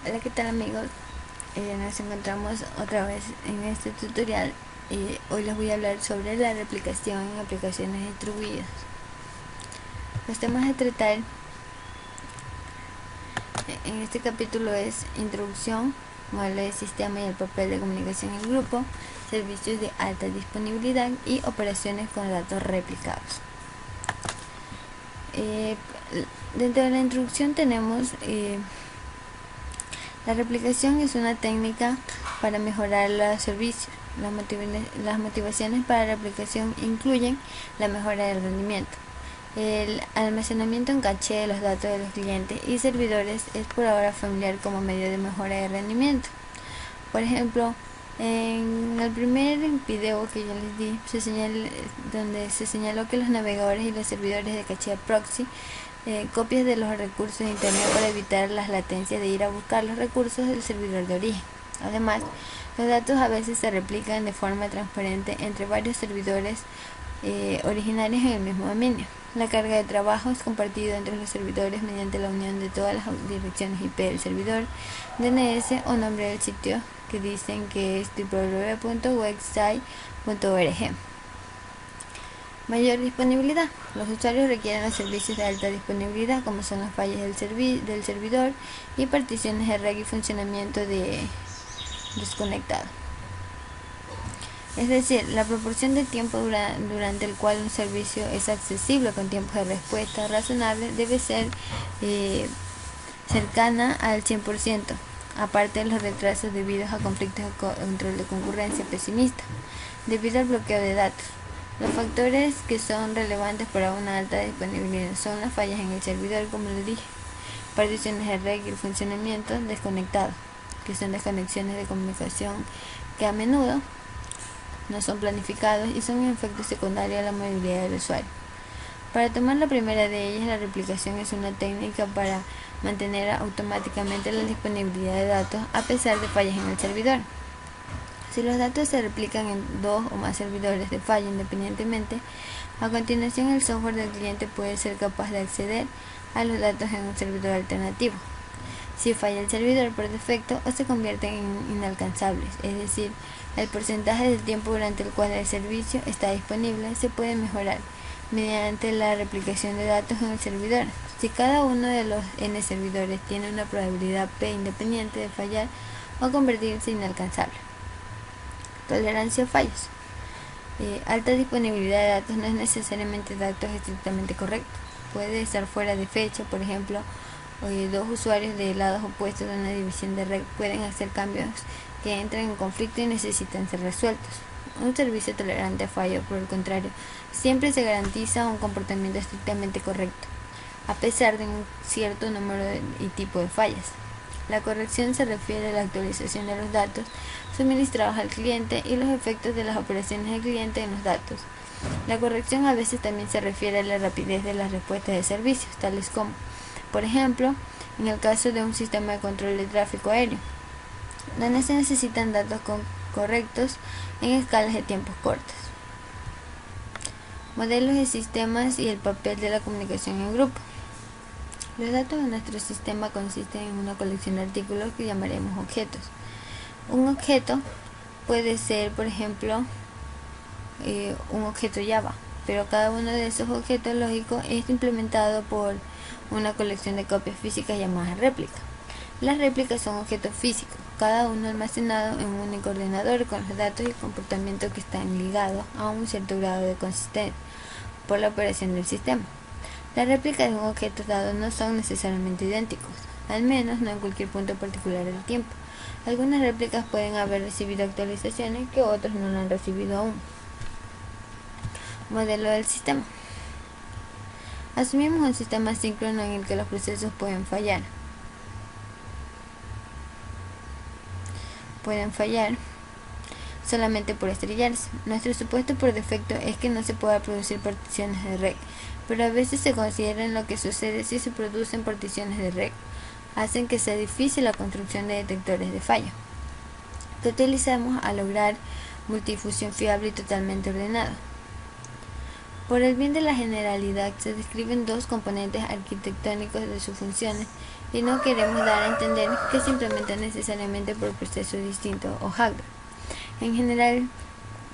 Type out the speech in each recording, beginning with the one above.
Hola, ¿qué tal amigos? Nos encontramos otra vez en este tutorial. Hoy les voy a hablar sobre la replicación en aplicaciones distribuidas. Los temas a tratar en este capítulo es introducción, modelo de sistema y el papel de comunicación en grupo, servicios de alta disponibilidad y operaciones con datos replicados. Dentro de la introducción tenemos la replicación es una técnica para mejorar los servicios. Las motivaciones para la replicación incluyen la mejora del rendimiento. El almacenamiento en caché de los datos de los clientes y servidores es por ahora familiar como medio de mejora de rendimiento. Por ejemplo, en el primer video que yo les di, donde se señaló que los navegadores y los servidores de caché proxy copias de los recursos de internet para evitar las latencias de ir a buscar los recursos del servidor de origen. Además, los datos a veces se replican de forma transparente entre varios servidores originarios en el mismo dominio. La carga de trabajo es compartida entre los servidores mediante la unión de todas las direcciones IP del servidor, DNS o nombre del sitio que dicen que es www.website.org. Mayor disponibilidad. Los usuarios requieren los servicios de alta disponibilidad, como son las fallas del servidor y particiones de red y funcionamiento desconectado. Es decir, la proporción de tiempo durante el cual un servicio es accesible con tiempos de respuesta razonables debe ser cercana al 100%, aparte de los retrasos debidos a conflictos de control de concurrencia pesimista, debido al bloqueo de datos. Los factores que son relevantes para una alta disponibilidad son las fallas en el servidor, como les dije, particiones de red y el funcionamiento desconectado, que son desconexiones de comunicación que a menudo no son planificados y son un efecto secundario a la movilidad del usuario. Para tomar la primera de ellas, la replicación es una técnica para mantener automáticamente la disponibilidad de datos a pesar de fallas en el servidor. Si los datos se replican en dos o más servidores de falla independientemente, a continuación el software del cliente puede ser capaz de acceder a los datos en un servidor alternativo. Si falla el servidor por defecto o se convierten en inalcanzables, es decir, el porcentaje del tiempo durante el cual el servicio está disponible se puede mejorar mediante la replicación de datos en el servidor. Si cada uno de los N servidores tiene una probabilidad P independiente de fallar o convertirse en inalcanzable. Tolerancia a fallos. Alta disponibilidad de datos no es necesariamente datos estrictamente correctos. Puede estar fuera de fecha, por ejemplo, dos usuarios de lados opuestos de una división de red pueden hacer cambios que entran en conflicto y necesitan ser resueltos. Un servicio tolerante a fallo, por el contrario, siempre se garantiza un comportamiento estrictamente correcto, a pesar de un cierto número y tipo de fallas. La corrección se refiere a la actualización de los datos suministrados al cliente y los efectos de las operaciones del cliente en los datos. La corrección a veces también se refiere a la rapidez de las respuestas de servicios, tales como, por ejemplo, en el caso de un sistema de control de tráfico aéreo, donde se necesitan datos correctos en escalas de tiempos cortos. Modelos de sistemas y el papel de la comunicación en grupo. Los datos de nuestro sistema consisten en una colección de artículos que llamaremos objetos. Un objeto puede ser, por ejemplo, un objeto Java, pero cada uno de esos objetos lógicos es implementado por una colección de copias físicas llamadas réplicas. Las réplicas son objetos físicos, cada uno almacenado en un único ordenador con los datos y comportamientos que están ligados a un cierto grado de consistencia por la operación del sistema. Las réplicas de un objeto dado no son necesariamente idénticos, al menos no en cualquier punto particular del tiempo. Algunas réplicas pueden haber recibido actualizaciones que otros no lo han recibido aún. Modelo del sistema. Asumimos un sistema asíncrono en el que los procesos pueden fallar. Solamente por estrellarse. Nuestro supuesto por defecto es que no se pueda producir particiones de red, pero a veces se considera lo que sucede si se producen particiones de red. Hacen que sea difícil la construcción de detectores de falla, que utilizamos a lograr multidifusión fiable y totalmente ordenada. Por el bien de la generalidad, se describen dos componentes arquitectónicos de sus funciones y no queremos dar a entender que se implementa necesariamente por procesos distintos o hardware. En general,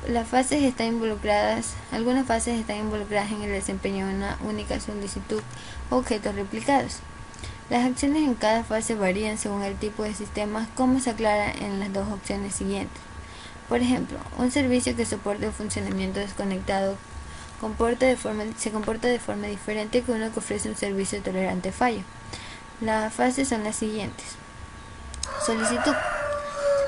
algunas fases están involucradas en el desempeño de una única solicitud o objetos replicados. Las acciones en cada fase varían según el tipo de sistemas, como se aclara en las dos opciones siguientes. Por ejemplo, un servicio que soporte un funcionamiento desconectado se comporta de forma diferente que uno que ofrece un servicio tolerante a fallo. Las fases son las siguientes. Solicitud.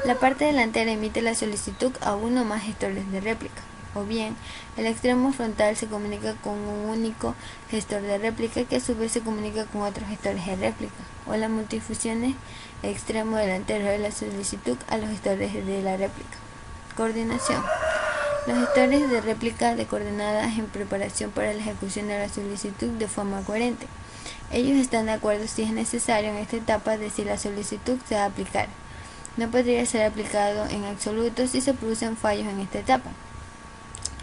La parte delantera emite la solicitud a uno o más gestores de réplica, o bien el extremo frontal se comunica con un único gestor de réplica que a su vez se comunica con otros gestores de réplica, o la multifusión es extremo delantero de la solicitud a los gestores de la réplica. Coordinación. Los gestores de réplica de coordenadas en preparación para la ejecución de la solicitud de forma coherente. Ellos están de acuerdo si es necesario en esta etapa de si la solicitud se va a aplicar. No podría ser aplicado en absoluto si se producen fallos en esta etapa.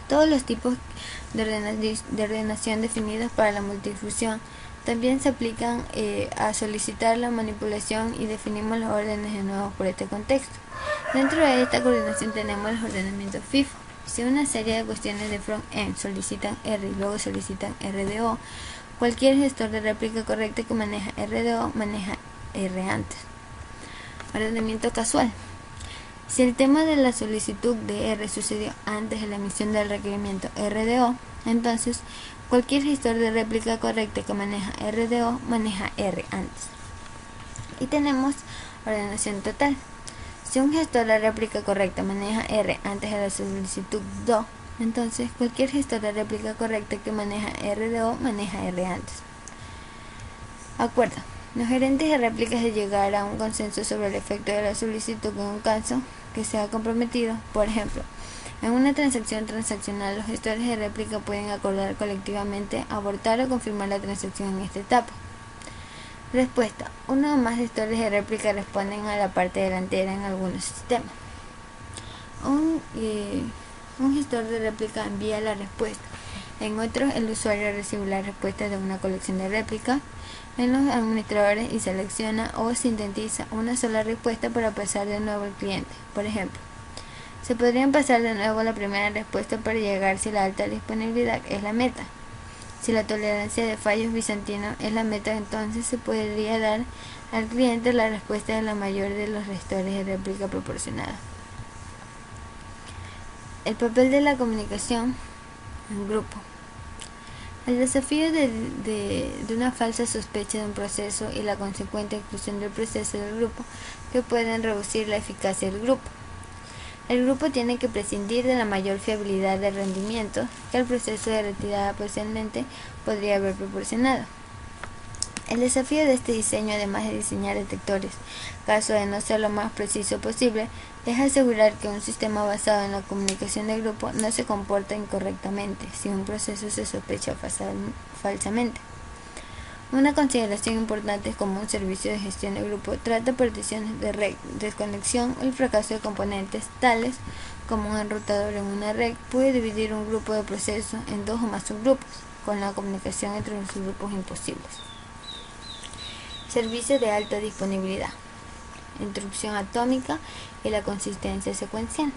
Todos los tipos de ordenación definidos para la multifusión también se aplican a solicitar la manipulación y definimos los órdenes de nuevo por este contexto. Dentro de esta coordinación tenemos los ordenamientos FIFO. Si una serie de cuestiones de front-end solicitan R y luego solicitan RDO, cualquier gestor de réplica correcta que maneja RDO maneja R antes. Ordenamiento casual. Si el tema de la solicitud de R sucedió antes de la emisión del requerimiento RDO, entonces cualquier gestor de réplica correcta que maneja RDO maneja R antes. Y tenemos ordenación total. Si un gestor de réplica correcta maneja R antes de la solicitud DO, entonces cualquier gestor de réplica correcta que maneja RDO maneja R antes. Acuerdo. Los gerentes de réplicas de llegar a un consenso sobre el efecto de la solicitud en un caso que sea comprometido. Por ejemplo, en una transacción transaccional, los gestores de réplica pueden acordar colectivamente abortar o confirmar la transacción en esta etapa. Respuesta. Uno o más gestores de réplica responden a la parte delantera en algunos sistemas. Un gestor de réplica envía la respuesta. En otros, el usuario recibe la respuesta de una colección de réplicas en los administradores y selecciona o sintetiza una sola respuesta para pasar de nuevo al cliente. Por ejemplo, se podrían pasar de nuevo la primera respuesta para llegar si la alta disponibilidad es la meta. Si la tolerancia de fallos bizantino es la meta, entonces se podría dar al cliente la respuesta de la mayor de los gestores de réplica proporcionada. El papel de la comunicación en grupo. El desafío de una falsa sospecha de un proceso y la consecuente exclusión del proceso del grupo que pueden reducir la eficacia del grupo. El grupo tiene que prescindir de la mayor fiabilidad de rendimiento que el proceso de retirada parcialmente podría haber proporcionado. El desafío de este diseño, además de diseñar detectores, caso de no ser lo más preciso posible, es asegurar que un sistema basado en la comunicación de grupo no se comporta incorrectamente si un proceso se sospecha falsamente. Una consideración importante es como un servicio de gestión de grupo trata particiones de red, desconexión o el fracaso de componentes, tales como un enrutador en una red puede dividir un grupo de procesos en dos o más subgrupos, con la comunicación entre los subgrupos imposibles. Servicio de alta disponibilidad, instrucción atómica y la consistencia secuencial.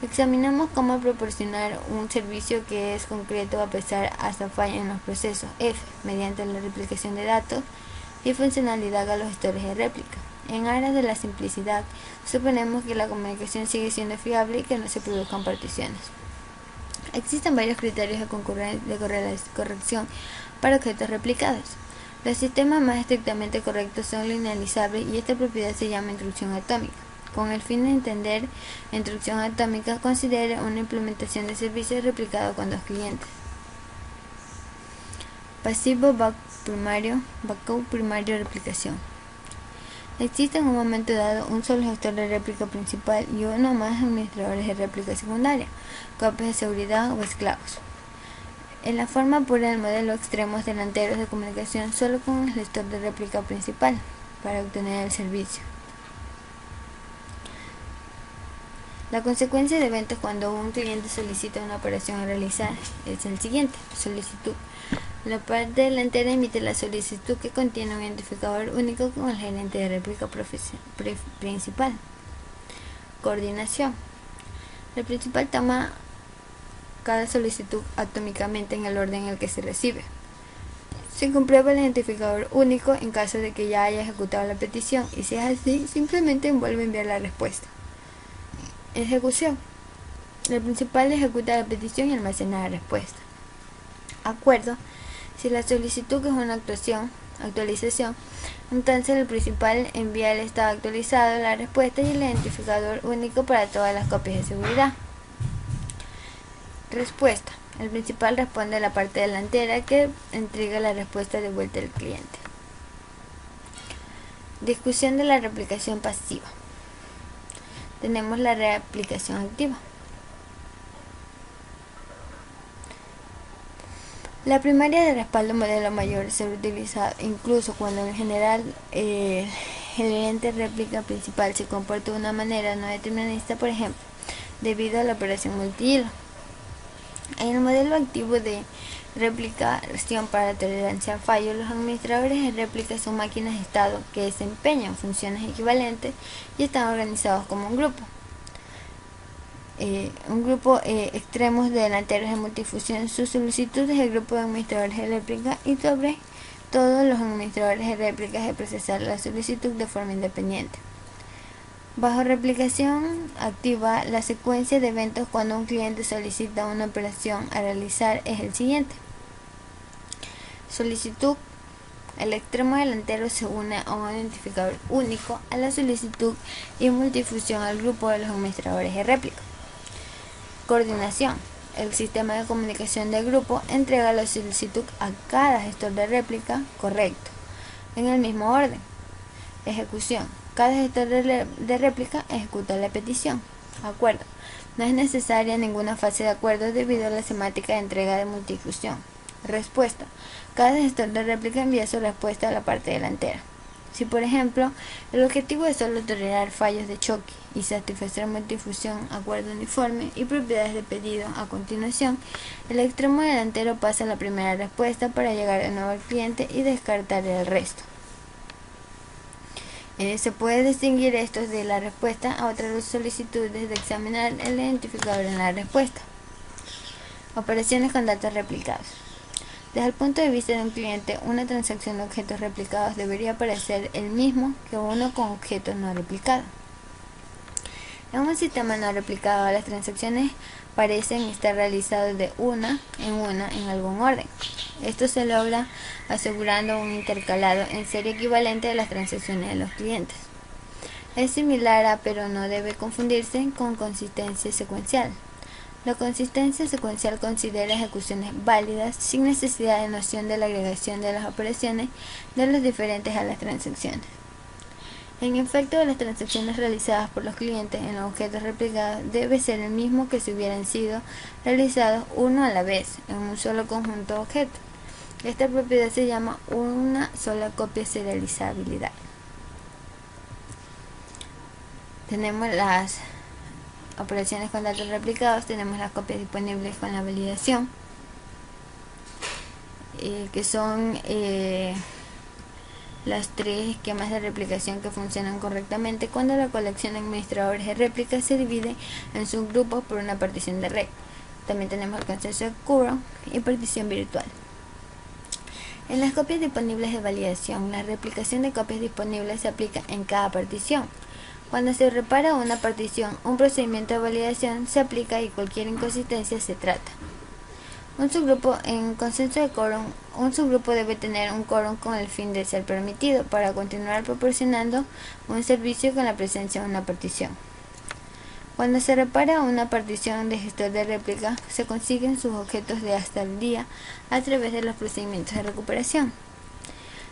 Examinamos cómo proporcionar un servicio que es concreto a pesar hasta falla en los procesos F mediante la replicación de datos y funcionalidad a los gestores de réplica. En aras de la simplicidad, suponemos que la comunicación sigue siendo fiable y que no se produzcan particiones. Existen varios criterios de corrección para objetos replicados. Los sistemas más estrictamente correctos son linealizables y esta propiedad se llama instrucción atómica. Con el fin de entender instrucción atómica, considere una implementación de servicios replicado con dos clientes. Pasivo backup primario replicación. Existe en un momento dado un solo gestor de réplica principal y uno o más administradores de réplica secundaria, copias de seguridad o esclavos. En la forma pura del modelo, extremos delanteros de comunicación solo con el gestor de réplica principal para obtener el servicio. La consecuencia de eventos cuando un cliente solicita una operación a realizar es el siguiente: solicitud. La parte delantera emite la solicitud que contiene un identificador único con el gerente de réplica principal. Coordinación. El principal toma cada solicitud atómicamente en el orden en el que se recibe. Se comprueba el identificador único en caso de que ya haya ejecutado la petición, y si es así, simplemente vuelve a enviar la respuesta. Ejecución. El principal ejecuta la petición y almacena la respuesta. Acuerdo. Si la solicitud es una actualización, entonces el principal envía el estado actualizado, la respuesta y el identificador único para todas las copias de seguridad. Respuesta. El principal responde a la parte delantera que entrega la respuesta de vuelta al cliente. Discusión de la replicación pasiva. Tenemos la replicación activa. La primaria de respaldo modelo mayor se utiliza incluso cuando en general el gerente réplica principal se comporta de una manera no determinista, por ejemplo, debido a la operación multihilo. En el modelo activo de replicación para tolerancia a fallos, los administradores de réplica son máquinas de estado que desempeñan funciones equivalentes y están organizados como un grupo. Extremos de delanteros de multifusión. Su solicitud es el grupo de administradores de réplica y sobre todo los administradores de réplicas de procesar la solicitud de forma independiente. Bajo replicación activa, la secuencia de eventos cuando un cliente solicita una operación a realizar es el siguiente. Solicitud. El extremo delantero se une a un identificador único a la solicitud y multifusión al grupo de los administradores de réplica. Coordinación. El sistema de comunicación del grupo entrega la solicitud a cada gestor de réplica correcto, en el mismo orden. Ejecución. Cada gestor de réplica ejecuta la petición. Acuerdo. No es necesaria ninguna fase de acuerdo debido a la semántica de entrega de multifusión. Respuesta. Cada gestor de réplica envía su respuesta a la parte delantera. Si, por ejemplo, el objetivo es solo tolerar fallos de choque y satisfacer multifusión, acuerdo uniforme y propiedades de pedido, a continuación, el extremo delantero pasa la primera respuesta para llegar de nuevo al cliente y descartar el resto. Se puede distinguir estos de la respuesta a otras solicitudes de examinar el identificador en la respuesta. Operaciones con datos replicados. Desde el punto de vista de un cliente, una transacción de objetos replicados debería parecer el mismo que uno con objetos no replicados. En un sistema no replicado, las transacciones parecen estar realizadas de una en algún orden. Esto se logra asegurando un intercalado en serie equivalente de las transacciones de los clientes. Es similar a, pero no debe confundirse con consistencia secuencial. La consistencia secuencial considera ejecuciones válidas sin necesidad de noción de la agregación de las operaciones de los diferentes a las transacciones. El efecto de las transacciones realizadas por los clientes en los objetos replicados debe ser el mismo que si hubieran sido realizados uno a la vez en un solo conjunto de objetos. Esta propiedad se llama una sola copia serializabilidad. Tenemos las operaciones con datos replicados, tenemos las copias disponibles con la validación, que son las tres esquemas de replicación que funcionan correctamente cuando la colección de administradores de réplicas se divide en subgrupos por una partición de red. También tenemos el consenso de Coulomb y partición virtual. En las copias disponibles de validación, la replicación de copias disponibles se aplica en cada partición. Cuando se repara una partición, un procedimiento de validación se aplica y cualquier inconsistencia se trata. Un subgrupo en consenso de Coulomb, un subgrupo debe tener un quórum con el fin de ser permitido para continuar proporcionando un servicio con la presencia de una partición. Cuando se repara una partición de gestor de réplica, se consiguen sus objetos de hasta el día a través de los procedimientos de recuperación.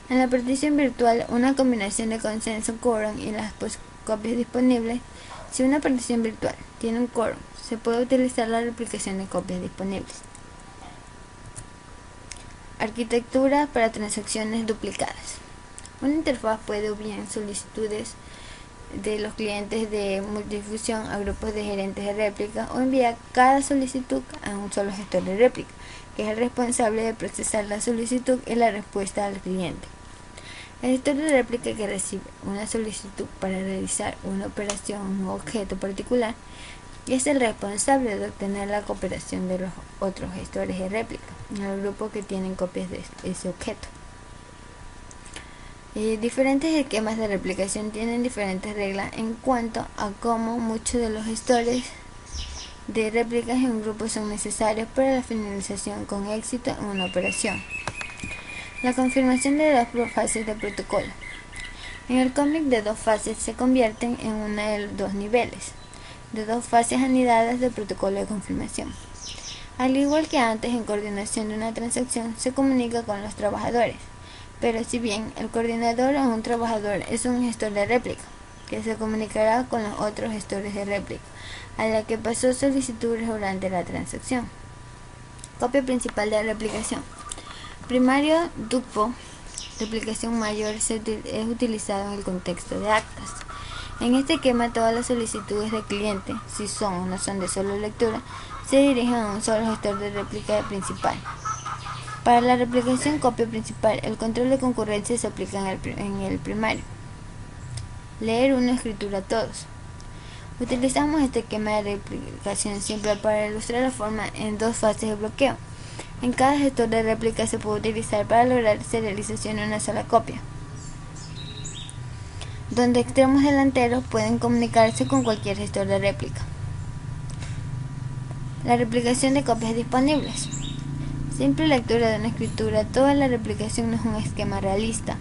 En la partición virtual, una combinación de consenso, quórum y las copias disponibles. Si una partición virtual tiene un quórum, se puede utilizar la replicación de copias disponibles. Arquitectura para transacciones duplicadas. Una interfaz puede o bien solicitudes de los clientes de multifusión a grupos de gerentes de réplica o enviar cada solicitud a un solo gestor de réplica que es el responsable de procesar la solicitud y la respuesta al cliente. El gestor de réplica que recibe una solicitud para realizar una operación o un objeto particular y es el responsable de obtener la cooperación de los otros gestores de réplica en el grupo que tienen copias de ese objeto. Diferentes esquemas de replicación tienen diferentes reglas en cuanto a cómo muchos de los gestores de réplicas en un grupo son necesarios para la finalización con éxito en una operación. La confirmación de dos fases de protocolo. En el cómic de dos fases se convierten en una de dos niveles, de dos fases anidadas de protocolo de confirmación. Al igual que antes en coordinación de una transacción, se comunica con los trabajadores, pero si bien el coordinador o un trabajador es un gestor de réplica, que se comunicará con los otros gestores de réplica, a la que pasó solicitudes durante la transacción. Copia principal de replicación. Primario DUCPO, replicación mayor, es utilizado en el contexto de actas. En este esquema, todas las solicitudes del cliente, si son o no son de solo lectura, se dirigen a un solo gestor de réplica principal. Para la replicación copia principal, el control de concurrencia se aplica en el primario. Leer una escritura a todos. Utilizamos este esquema de replicación simple para ilustrar la forma en dos fases de bloqueo. En cada gestor de réplica se puede utilizar para lograr serialización en una sola copia, donde extremos delanteros pueden comunicarse con cualquier gestor de réplica. La replicación de copias disponibles. Simple lectura de una escritura. Toda la replicación no es un esquema realista,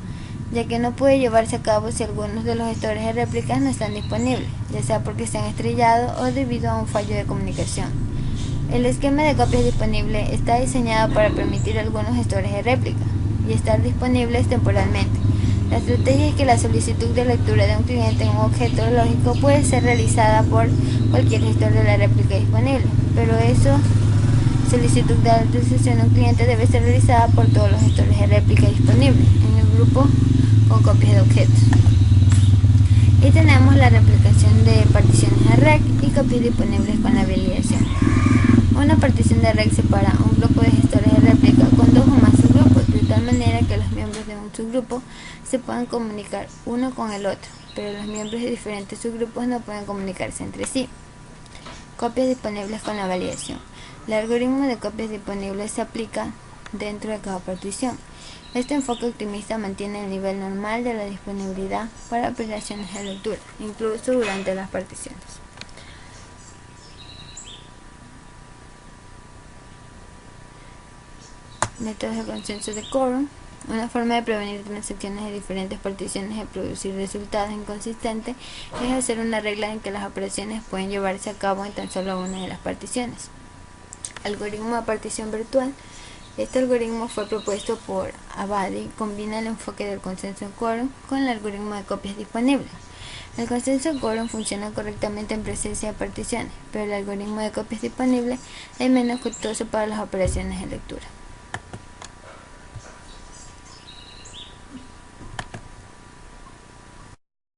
ya que no puede llevarse a cabo si algunos de los gestores de réplicas no están disponibles, ya sea porque se han estrellado o debido a un fallo de comunicación. El esquema de copias disponible está diseñado para permitir a algunos gestores de réplica y estar disponibles temporalmente. La estrategia es que la solicitud de lectura de un cliente en un objeto lógico puede ser realizada por cualquier gestor de la réplica disponible, pero esa solicitud de autorización de un cliente debe ser realizada por todos los gestores de réplica disponibles en el grupo con copias de objetos. Y tenemos la replicación de particiones de REC y copias disponibles con la validación. Una partición de REC separa un grupo de gestores de réplica con dos o más subgrupos, de tal manera que los miembros de un subgrupo se puedan comunicar uno con el otro, pero los miembros de diferentes subgrupos no pueden comunicarse entre sí. Copias disponibles con la validación. El algoritmo de copias disponibles se aplica dentro de cada partición. Este enfoque optimista mantiene el nivel normal de la disponibilidad para operaciones de lectura, incluso durante las particiones. Métodos de consenso de quórum. Una forma de prevenir transacciones de diferentes particiones y producir resultados inconsistentes es hacer una regla en que las operaciones pueden llevarse a cabo en tan solo una de las particiones. Algoritmo de partición virtual. Este algoritmo fue propuesto por Abadi. Combina el enfoque del consenso de quórum con el algoritmo de copias disponibles. El consenso de quórum funciona correctamente en presencia de particiones, pero el algoritmo de copias disponibles es menos costoso para las operaciones de lectura.